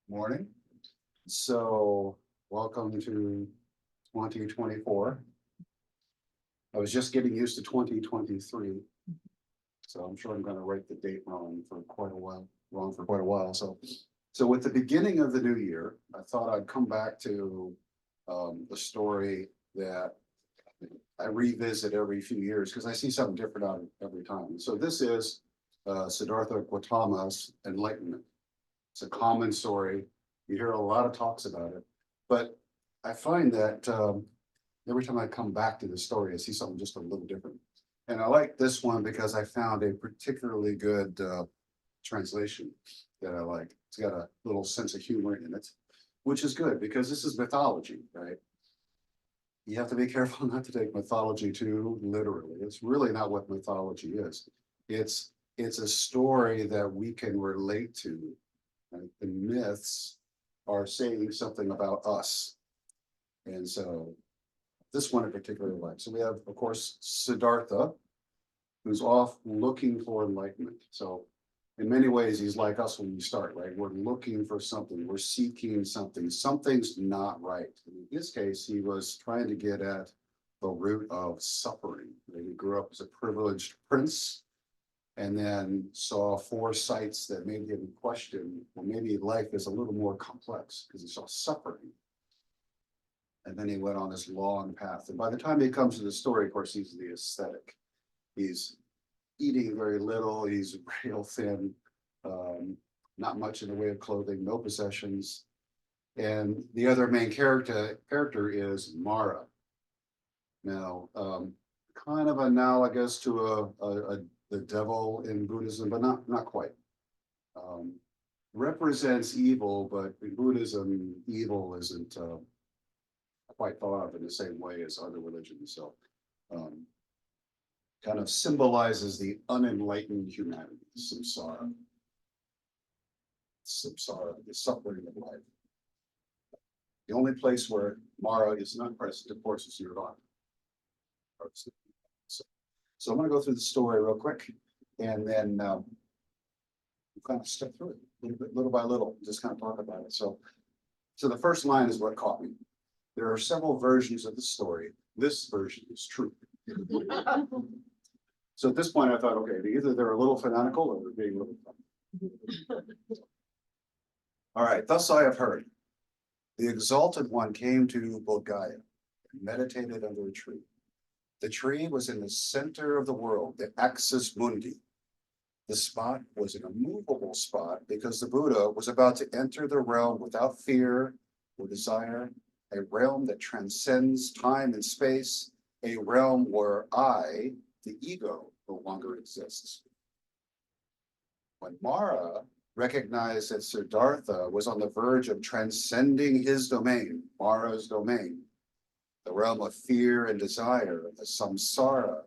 Morning. So welcome to 2024. I was just getting used to 2023. So I'm sure I'm going to write the date wrong for quite a while. So with the beginning of the new year, I thought I'd come back to the story that I revisit every few years because I see something different on it every time. So this is Siddhartha Gautama's Enlightenment. It's a common story. You hear a lot of talks about it, but I find that every time I come back to the story, I see something just a little different. And I like this one because I found a particularly good translation that I like. It's got a little sense of humor in it, which is good because this is mythology, right? You have to be careful not to take mythology too literally. It's really not what mythology is. It's a story that we can relate to. Right? The myths are saying something about us. And so this one in particular, like, so we have, of course, Siddhartha, who's off looking for enlightenment. So in many ways, he's like us when we start, right? We're looking for something, we're seeking something, something's not right. In his case, he was trying to get at the root of suffering. He grew up as a privileged prince and then saw four sights that made him question, well, maybe life is a little more complex because he saw suffering. And then he went on this long path. And by the time he comes to the story, of course, he's the ascetic. He's eating very little, he's real thin, not much in the way of clothing, no possessions. And the other main character is Mara. Now, kind of analogous to the devil in Buddhism, but not quite. Represents evil, but in Buddhism, evil isn't quite thought of in the same way as other religions. So kind of symbolizes the unenlightened humanity, samsara, the suffering of life. The only place where Mara is not present, of course, is Nirvana. So I'm going to go through the story real quick, and then we'll kind of step through it little by little, just kind of talk about it. So the first line is what caught me. There are several versions of the story. This version is true. So at this point, I thought, okay, either they're a little fanatical or they're being a little fun. All right, thus I have heard. The exalted one came to Bodhgaya and meditated under a tree. The tree was in the center of the world, the axis mundi. The spot was an immovable spot because the Buddha was about to enter the realm without fear or desire, a realm that transcends time and space, a realm where I, the ego, no longer exists. When Mara recognized that Siddhartha was on the verge of transcending his domain, Mara's domain, the realm of fear and desire, the samsara,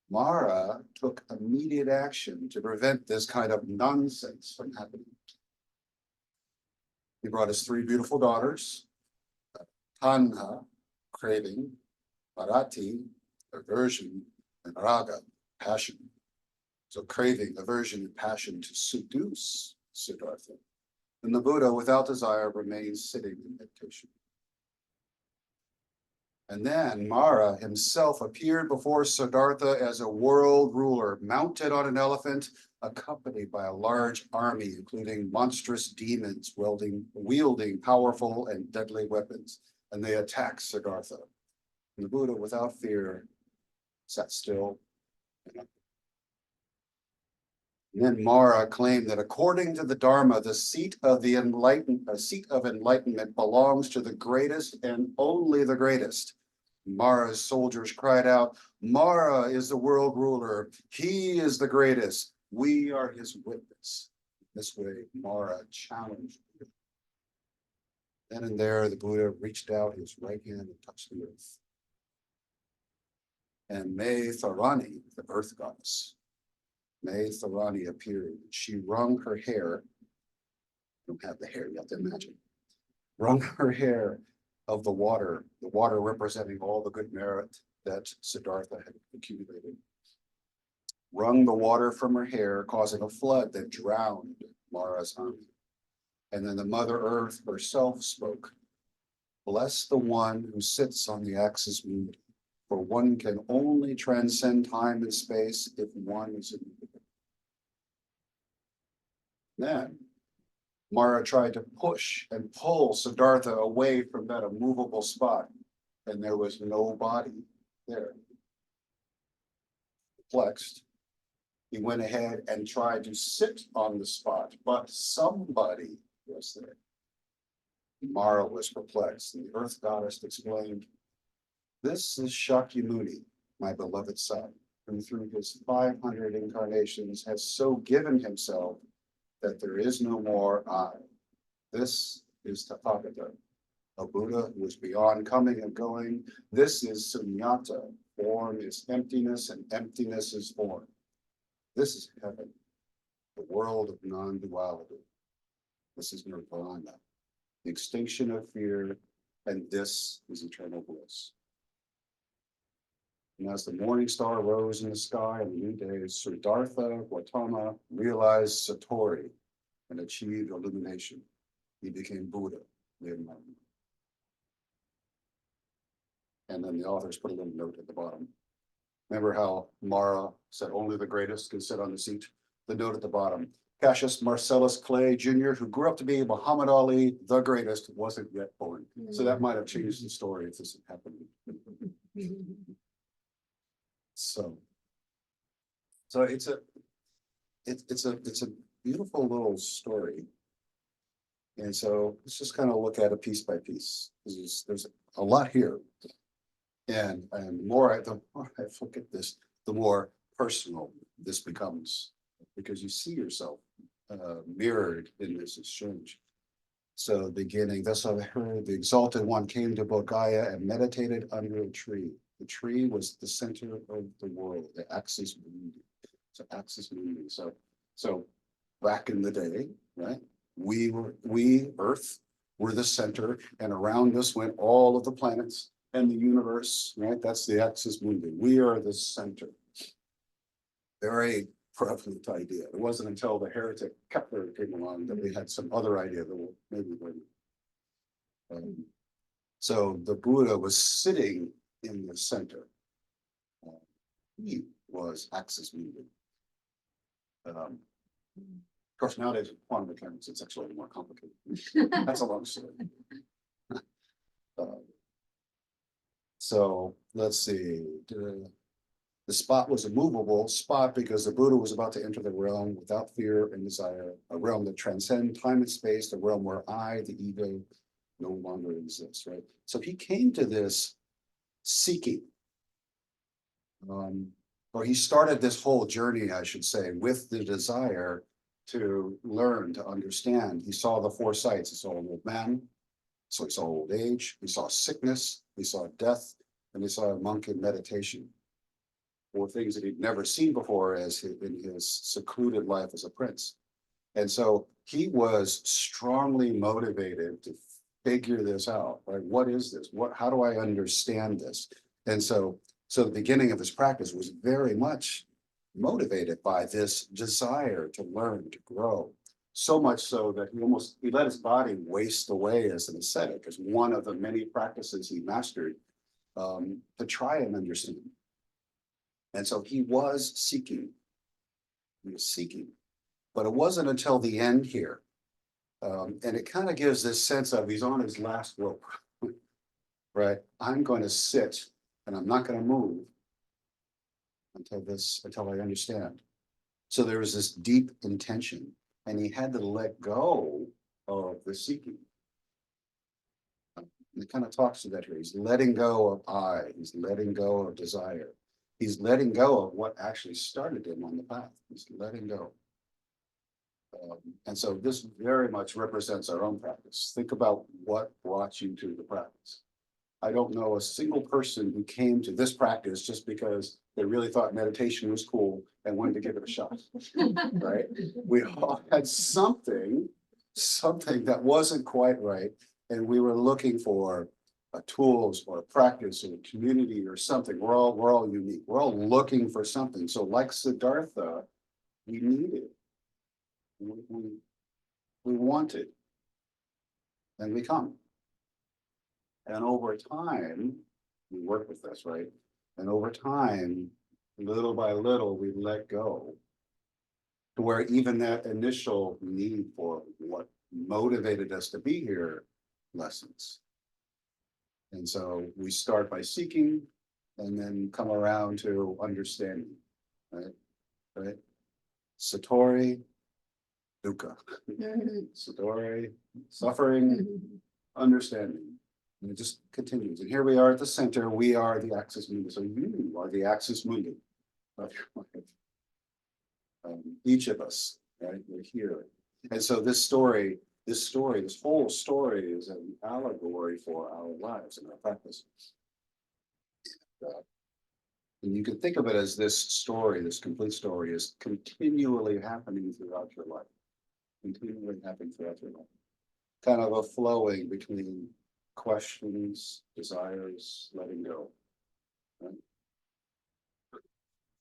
Mara took immediate action to prevent this kind of nonsense from happening. He brought his three beautiful daughters, Tanha, craving, Bharati, aversion, and Raga, passion. So craving, aversion, and passion to seduce Siddhartha. And the Buddha, without desire, remains sitting in meditation. And then Mara himself appeared before Siddhartha as a world ruler, mounted on an elephant, accompanied by a large army, including monstrous demons wielding powerful and deadly weapons. And they attacked Siddhartha. And the Buddha, without fear, sat still. And then Mara claimed that according to the Dharma, the seat of enlightenment belongs to the greatest and only the greatest. Mara's soldiers cried out, Mara is the world ruler. He is the greatest. We are his witness. This way, Mara challenged him. Then and there, the Buddha reached out his right hand and touched the earth. And May Tharani, the earth goddess, May Tharani appeared. She wrung her hair. You don't have the hair, you have to imagine. Wrung her hair of the water representing all the good merit that Siddhartha had accumulated. Wrung the water from her hair, causing a flood that drowned Mara's army. And then the Mother Earth herself spoke. Bless the one who sits on the axis mundi, for one can only transcend time and space if one is immutable. Then Mara tried to push and pull Siddhartha away from that immovable spot, and there was no body there. Perplexed, he went ahead and tried to sit on the spot, but somebody was there. Mara was perplexed, and the earth goddess explained, "This is Shakyamuni, my beloved son, who through his 500 incarnations has so given himself that there is no more I. This is Tathagata, a Buddha who is beyond coming and going. This is Sunyata, form is emptiness and emptiness is form. This is heaven, the world of non-duality. This is nirvana, the extinction of fear, and this is eternal bliss." And as the morning star rose in the sky on the new day, Siddhartha Gautama realized Satori and achieved illumination. He became Buddha, the Enlightenment. And then the authors put a little note at the bottom. Remember how Mara said only the greatest can sit on the seat? The note at the bottom. Cassius Marcellus Clay Jr., who grew up to be Muhammad Ali, the greatest, wasn't yet born. So that might have changed the story if this had happened. So it's a beautiful little story. And so let's just kind of look at it piece by piece. There's a lot here. And the more I look at this, the more personal this becomes, because you see yourself mirrored in this exchange. So beginning, thus I heard the exalted one came to Bodhgaya and meditated under a tree. The tree was the center of the world, the axis mundi. So axis mundi. So back in the day, right? We Earth were the center, and around us went all of the planets and the universe, right? That's the axis mundi. We are the center. Very prevalent idea. It wasn't until the heretic Kepler came along that we had some other idea that we'll maybe learn. So the Buddha was sitting in the center. He was axis mundi. Of course, nowadays with quantum mechanics, it's actually more complicated. That's a long story. So let's see. The spot was a movable spot because the Buddha was about to enter the realm without fear and desire, a realm that transcends time and space, the realm where I, the ego, no longer exists, right? So he came to this seeking, or he started this whole journey, I should say, with the desire to learn, to understand. He saw the four sights. He saw an old man, so he saw old age, he saw sickness, he saw death, and he saw a monk in meditation. Or things that he'd never seen before in his secluded life as a prince. And so he was strongly motivated to figure this out, right? What is this? How do I understand this? And so the beginning of his practice was very much motivated by this desire to learn, to grow. So much so that he let his body waste away as an ascetic, as one of the many practices he mastered to try and understand. And so he was seeking. He was seeking. But it wasn't until the end here. And it kind of gives this sense of he's on his last rope, right? I'm going to sit and I'm not going to move until I understand. So there was this deep intention, and he had to let go of the seeking. And it kind of talks to that here. He's letting go of I. He's letting go of desire. He's letting go of what actually started him on the path. He's letting go. And so this very much represents our own practice. Think about what brought you to the practice. I don't know a single person who came to this practice just because they really thought meditation was cool and wanted to give it a shot, right? We all had something that wasn't quite right, and we were looking for tools or a practice or a community or something. We're all unique. We're all looking for something. So like Siddhartha, we needed, we wanted and we come. And over time, we work with this, right? And over time, little by little, we let go to where even that initial need for what motivated us to be here lessens. And so we start by seeking and then come around to understanding, right? Right? Satori, dukkha. Satori, suffering, understanding. And it just continues. And here we are at the center. We are the axis mundi. So you are the axis mundi of your life. Each of us, right? We're here. And so this whole story is an allegory for our lives and our practice. And you can think of it as this story, this complete story is continually happening throughout your life. Continually happening throughout your life. Kind of a flowing between questions, desires, letting go. Right?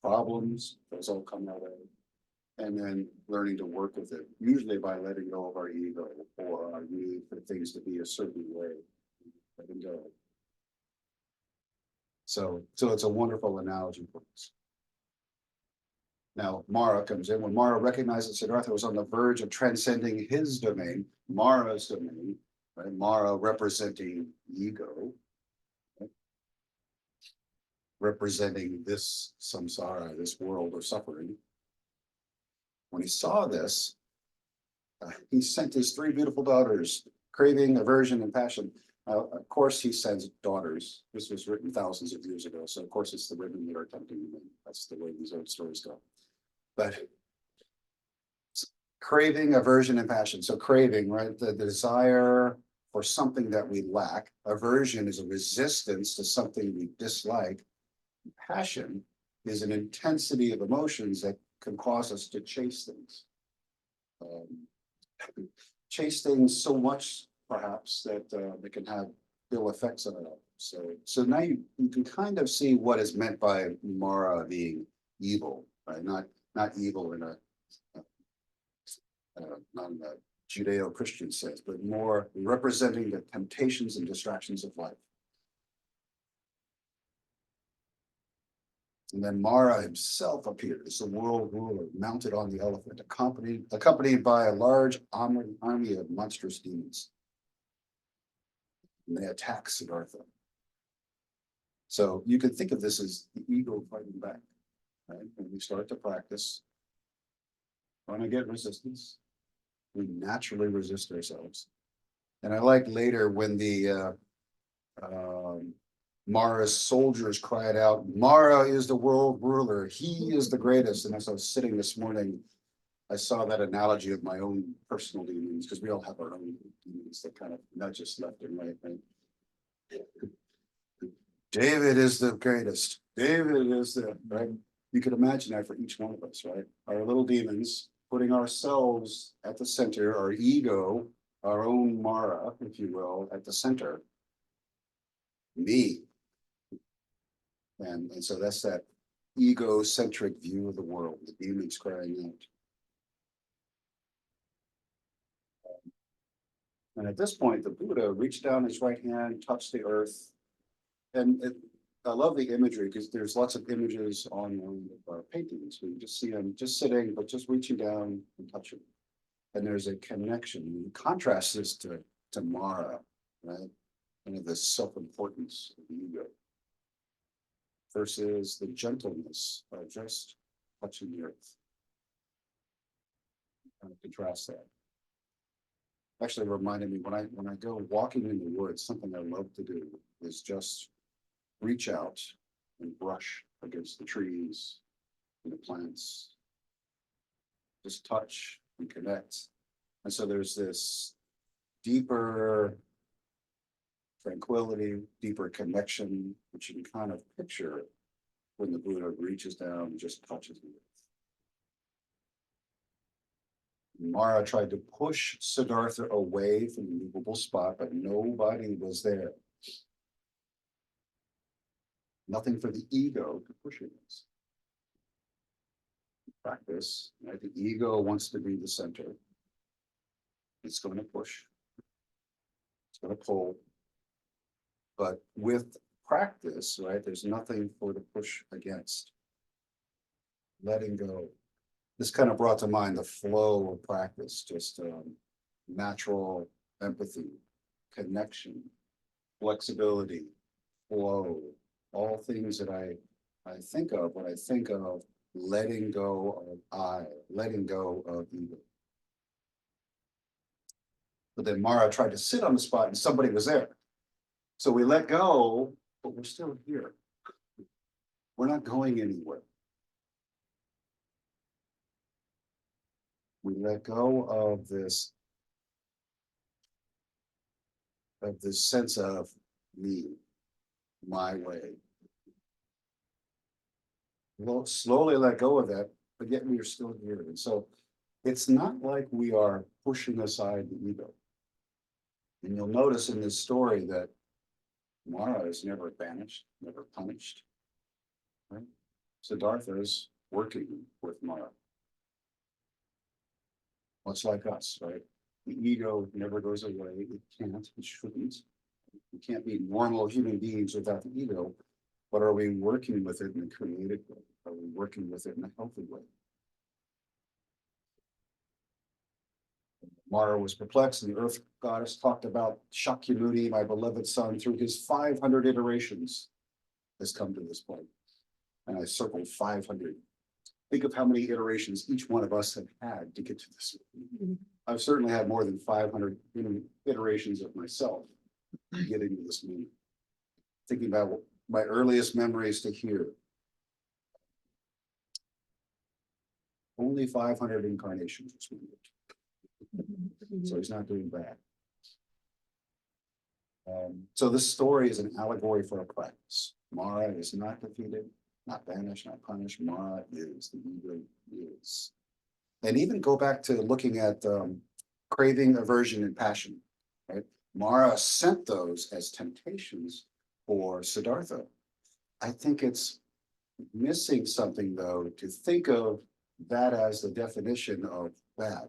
Problems, those all come that way. And then learning to work with it, usually by letting go of our ego or our need for things to be a certain way. Letting go. So it's a wonderful analogy for us. Now, Mara comes in. When Mara recognized that Siddhartha was on the verge of transcending his domain, Mara's domain, right? Mara representing ego, right? Representing this samsara, this world of suffering. When he saw this, he sent his three beautiful daughters, craving, aversion, and passion. Of course, he sends daughters. This was written thousands of years ago, so of course it's the women that are tempting him. That's the way these old stories go. But craving, aversion, and passion. So craving, right? The desire for something that we lack. Aversion is a resistance to something we dislike. Passion is an intensity of emotions that can cause us to chase things. Chase things so much, perhaps, that they can have ill effects on us. So now you can kind of see what is meant by Mara being evil, right? Not evil in a not in a Judeo-Christian sense, but more representing the temptations and distractions of life. And then Mara himself appears, the world ruler, mounted on the elephant, accompanied by a large army of monstrous demons. And they attack Siddhartha. So you can think of this as the ego fighting back. Right? When we start to practice, when I get resistance, we naturally resist ourselves. And I like later when the Mara's soldiers cried out, "Mara is the world ruler. He is the greatest." And as I was sitting this morning, I saw that analogy of my own personal demons, because we all have our own demons that kind of nudge us left and right. David is the greatest. David is the, right? You could imagine that for each one of us, right? Our little demons, putting ourselves at the center, our ego, our own Mara, if you will, at the center. Me. And so that's that egocentric view of the world, the demons crying out. And at this point, the Buddha reached down his right hand, touched the earth. And I love the imagery because there's lots of images on paintings. We just see him just sitting, but just reaching down and touching. And there's a connection. You contrast this to Mara, right? And the self-importance of the ego versus the gentleness of just touching the earth. Kind of contrast that. Actually reminded me when I go walking in the woods, something I love to do is just reach out and brush against the trees and the plants. Just touch and connect. And so there's this deeper tranquility, deeper connection, which you can kind of picture when the Buddha reaches down and just touches the earth. Mara tried to push Siddhartha away from the movable spot, but nobody was there. Nothing for the ego to push against. Practice, right? The ego wants to be the center. It's going to push. It's going to pull. But with practice, right, there's nothing for the push against. Letting go. This kind of brought to mind the flow of practice, just natural empathy, connection, flexibility, flow, all things that I think of when I think of letting go of letting go of ego. But then Mara tried to sit on the spot and somebody was there. So we let go, but we're still here. We're not going anywhere. We let go of this sense of me, my way. We'll slowly let go of that, but yet we are still here. And so it's not like we are pushing aside the ego. And you'll notice in this story that Mara is never banished, never punished. Right? Siddhartha is working with Mara. Much like us, right? The ego never goes away. It can't, it shouldn't. We can't be normal human beings without the ego. But are we working with it in a creative way? Are we working with it in a healthy way? Mara was perplexed, and the earth goddess talked about Shakyamuni, my beloved son, through his 500 iterations, has come to this point. And I circled 500. Think of how many iterations each one of us have had to get to this. I've certainly had more than 500 iterations of myself getting to this meaning. Thinking about my earliest memories to here. Only 500 incarnations was so he's not doing bad. So this story is an allegory for a practice. Mara is not defeated, not banished, not punished. Mara is, the ego is. And even go back to looking at craving, aversion, and passion, right? Mara sent those as temptations for Siddhartha. I think it's missing something, though, to think of that as the definition of bad.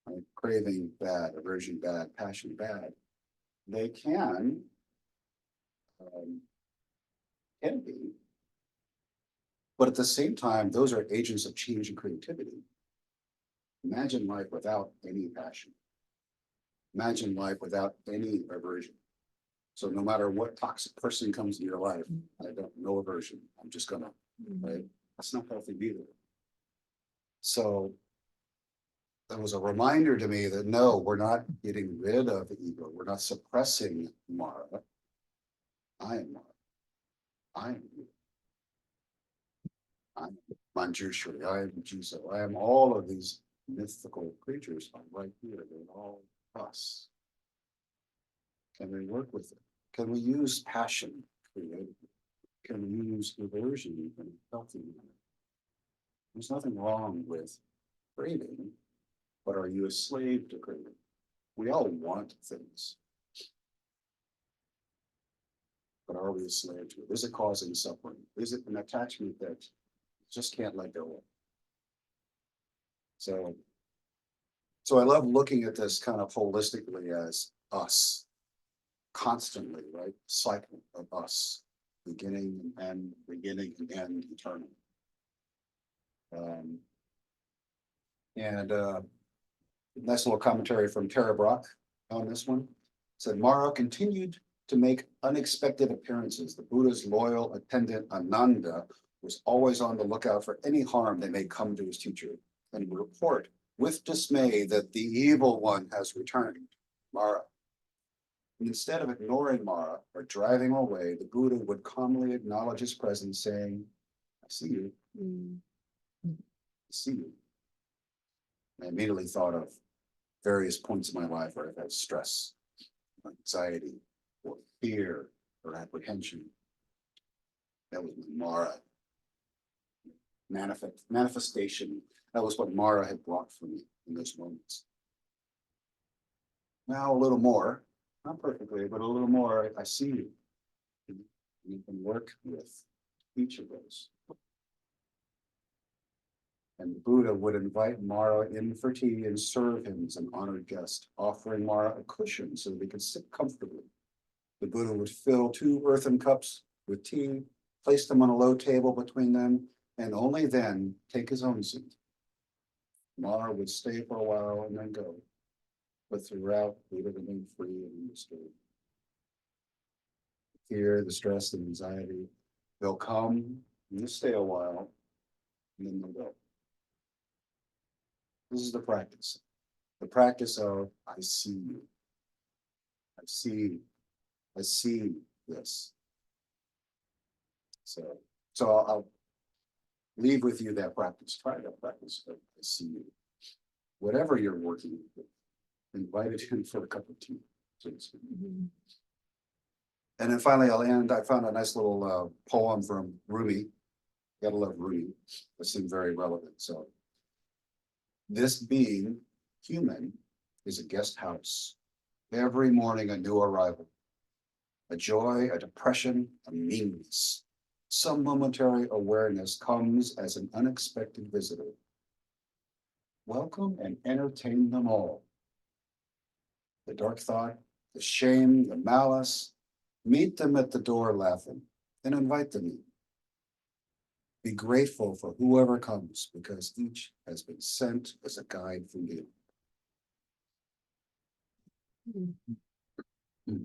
Right? Craving bad, aversion bad, passion bad. They can be, but at the same time, those are agents of change and creativity. Imagine life without any passion. Imagine life without any aversion. So no matter what toxic person comes in your life, I don't know aversion. I'm just gonna, right? That's not healthy either. So that was a reminder to me that no, we're not getting rid of the ego. We're not suppressing Mara. I am Mara. I am you. I'm Manjushri. I am Jizo. I am all of these mythical creatures. I'm right here. They're all us. Can we work with it? Can we use passion creatively? Can we use aversion in a healthy manner? There's nothing wrong with craving, but are you a slave to craving? We all want things. But are we a slave to it? Is it causing suffering? Is it an attachment that just can't let go of? So I love looking at this kind of holistically as us, constantly, right? Cycle of us, beginning and end, beginning and end, eternal. Nice little commentary from Tara Brock on this one. It said, Mara continued to make unexpected appearances. The Buddha's loyal attendant Ananda was always on the lookout for any harm that may come to his teacher, and would report with dismay that the evil one has returned, Mara. And instead of ignoring Mara or driving away, the Buddha would calmly acknowledge his presence, saying, I see you. I see you. I immediately thought of various points in my life where I've had stress, anxiety, or fear, or apprehension. That was Mara. Manifestation. That was what Mara had brought for me in those moments. Now a little more, not perfectly, but a little more, I see you. You can work with each of those. And the Buddha would invite Mara in for tea and serve him as an honored guest, offering Mara a cushion so that he could sit comfortably. The Buddha would fill 2 earthen cups with tea, place them on a low table between them, and only then take his own seat. Mara would stay for a while and then go, but throughout, Buddha remained free and undisturbed. Fear, the stress, the anxiety, they'll come and they'll stay a while, and then they'll go. This is the practice. The practice of I see you. I see this. So I'll leave with you that practice. Try that practice of I see you. Whatever you're working with, invite him for a cup of tea, please. And then finally, I'll end. I found a nice little poem from Rumi. Gotta love Rumi. That seemed very relevant. So, this being human is a guest house. Every morning, a new arrival. A joy, a depression, a meanness. Some momentary awareness comes as an unexpected visitor. Welcome and entertain them all. The dark thought, the shame, the malice, meet them at the door laughing and invite them in. Be grateful for whoever comes because each has been sent as a guide from you.